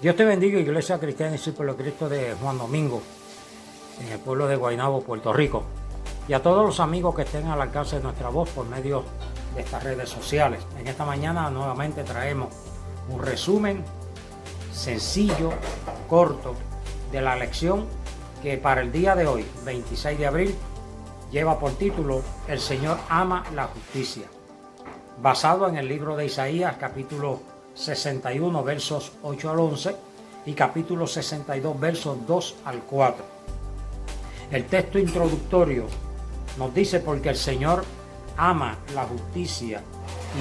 Dios te bendiga, Iglesia Cristiana y Discípulos de Cristo de Juan Domingo, en el pueblo de Guaynabo, Puerto Rico. Y a todos los amigos que estén al alcance de nuestra voz por medio de estas redes sociales. En esta mañana nuevamente traemos un resumen sencillo, corto, de la lección que para el día de hoy, 26 de abril, lleva por título El Señor ama la justicia, basado en el libro de Isaías, capítulo 61, versos 8 al 11 y capítulo 62, versos 2 al 4. El texto introductorio nos dice: porque el Señor ama la justicia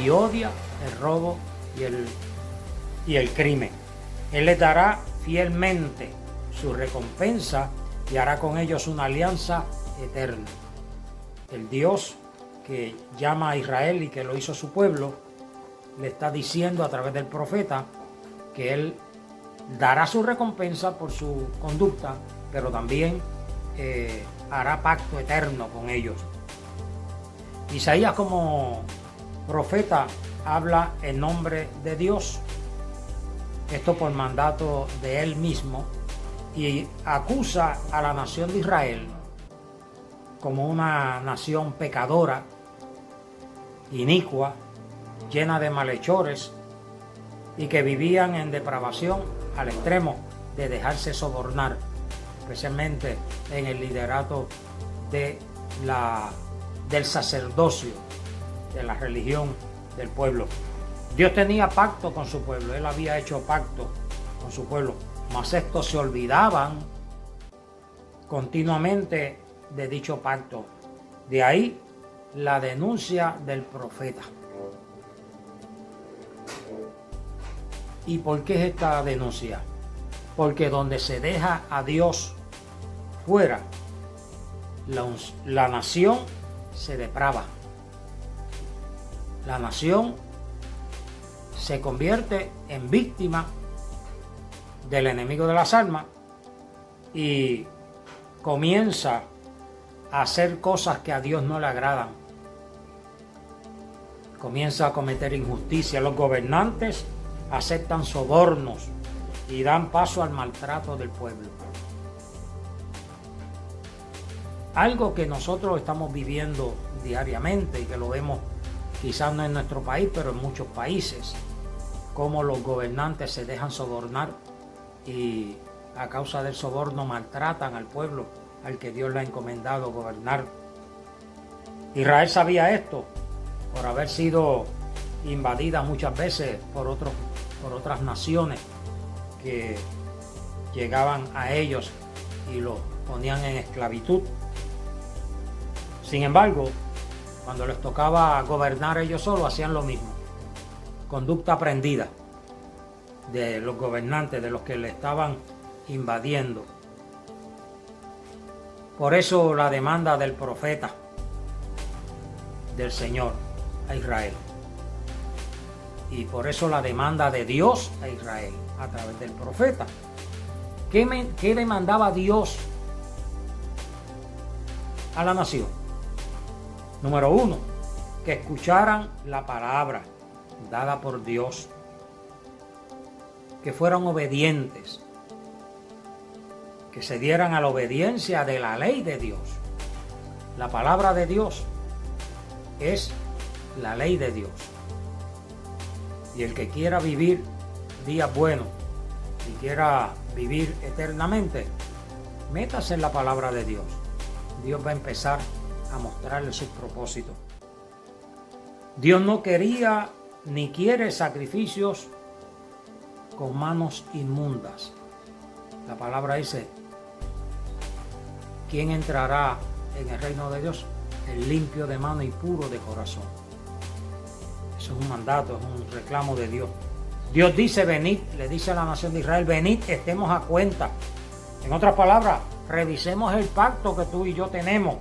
y odia el robo y el crimen. Él les dará fielmente su recompensa y hará con ellos una alianza eterna. El Dios que llama a Israel y que lo hizo su pueblo, le está diciendo a través del profeta que Él dará su recompensa por su conducta, pero también hará pacto eterno con ellos. Isaías, como profeta, habla en nombre de Dios, esto por mandato de él mismo, y acusa a la nación de Israel como una nación pecadora, inicua, llena de malhechores y que vivían en depravación al extremo de dejarse sobornar, especialmente en el liderato del sacerdocio, de la religión del pueblo. Dios tenía pacto con su pueblo, Él había hecho pacto con su pueblo, mas estos se olvidaban continuamente de dicho pacto. De ahí la denuncia del profeta. ¿Y por qué es esta denuncia? Porque donde se deja a Dios fuera, la nación se deprava. La nación se convierte en víctima del enemigo de las almas y comienza a hacer cosas que a Dios no le agradan. Comienza a cometer injusticia. Los gobernantes aceptan sobornos y dan paso al maltrato del pueblo. Algo que nosotros estamos viviendo diariamente y que lo vemos quizás no en nuestro país, pero en muchos países, cómo los gobernantes se dejan sobornar y a causa del soborno maltratan al pueblo al que Dios le ha encomendado gobernar. Israel sabía esto por haber sido invadida muchas veces por otras naciones que llegaban a ellos y los ponían en esclavitud. Sin embargo, cuando les tocaba gobernar ellos solos, hacían lo mismo. Conducta aprendida de los gobernantes, de los que le estaban invadiendo. Por eso la demanda del profeta del Señor a Israel. Y por eso la demanda de Dios a Israel a través del profeta. ¿Qué demandaba Dios a la nación? Número 1, que escucharan la palabra dada por Dios, que fueran obedientes, que se dieran a la obediencia de la ley de Dios. La palabra de Dios es la ley de Dios. Y el que quiera vivir días buenos y quiera vivir eternamente, métase en la palabra de Dios. Dios va a empezar a mostrarle sus propósitos. Dios no quería ni quiere sacrificios con manos inmundas. La palabra dice: ¿quién entrará en el reino de Dios? El limpio de mano y puro de corazón. Eso es un mandato, es un reclamo de Dios. Dios dice: venid, le dice a la nación de Israel, venid, estemos a cuenta. En otras palabras, revisemos el pacto que tú y yo tenemos.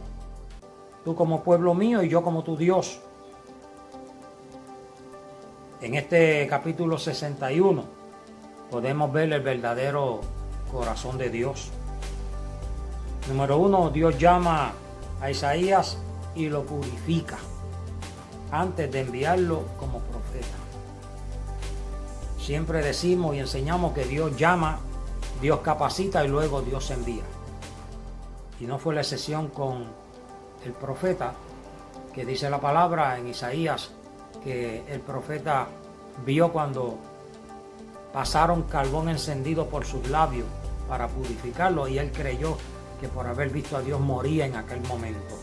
Tú como pueblo mío y yo como tu Dios. En este capítulo 61 podemos ver el verdadero corazón de Dios. Número 1, Dios llama a Isaías y lo purifica antes de enviarlo como profeta. Siempre decimos y enseñamos que Dios llama, Dios capacita y luego Dios envía. Y no fue la excepción con el profeta, que dice la palabra en Isaías, que el profeta vio cuando pasaron carbón encendido por sus labios para purificarlo, y él creyó que por haber visto a Dios moría en aquel momento.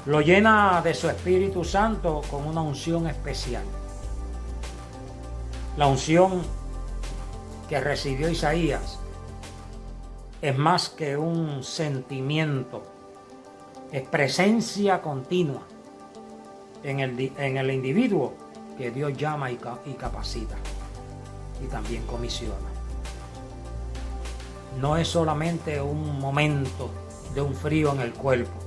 Lo llena de su Espíritu Santo con una unción especial. La unción que recibió Isaías es más que un sentimiento, es presencia continua en el individuo que Dios llama y capacita y también comisiona. No es solamente un momento de un frío en el cuerpo.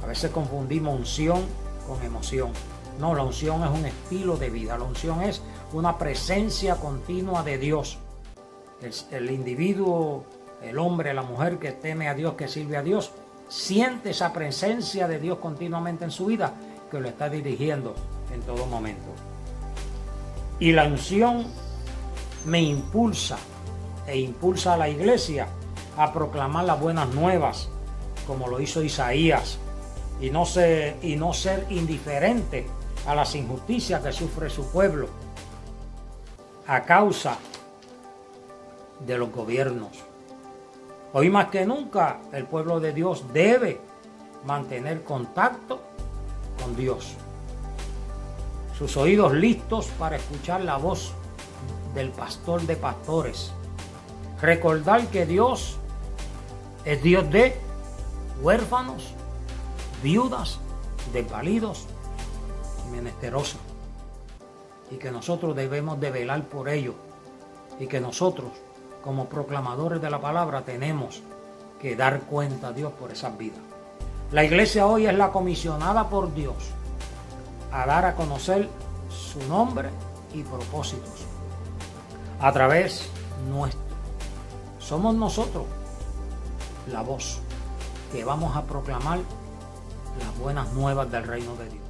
A veces confundimos unción con emoción. No, la unción es un estilo de vida. La unción es una presencia continua de Dios. El individuo, el hombre, la mujer que teme a Dios, que sirve a Dios, siente esa presencia de Dios continuamente en su vida, que lo está dirigiendo en todo momento. Y la unción me impulsa e impulsa a la iglesia a proclamar las buenas nuevas, como lo hizo Isaías, y no ser indiferente a las injusticias que sufre su pueblo a causa de los gobiernos. Hoy más que nunca el pueblo de Dios debe mantener contacto con Dios, sus oídos listos para escuchar la voz del pastor de pastores. Recordar que Dios es Dios de huérfanos, viudas, desvalidos y menesterosos, y que nosotros debemos de velar por ellos, y que nosotros como proclamadores de la palabra tenemos que dar cuenta a Dios por esas vidas. La iglesia hoy es la comisionada por Dios a dar a conocer su nombre y propósitos a través nuestro. Somos nosotros la voz que vamos a proclamar las buenas nuevas del reino de Dios.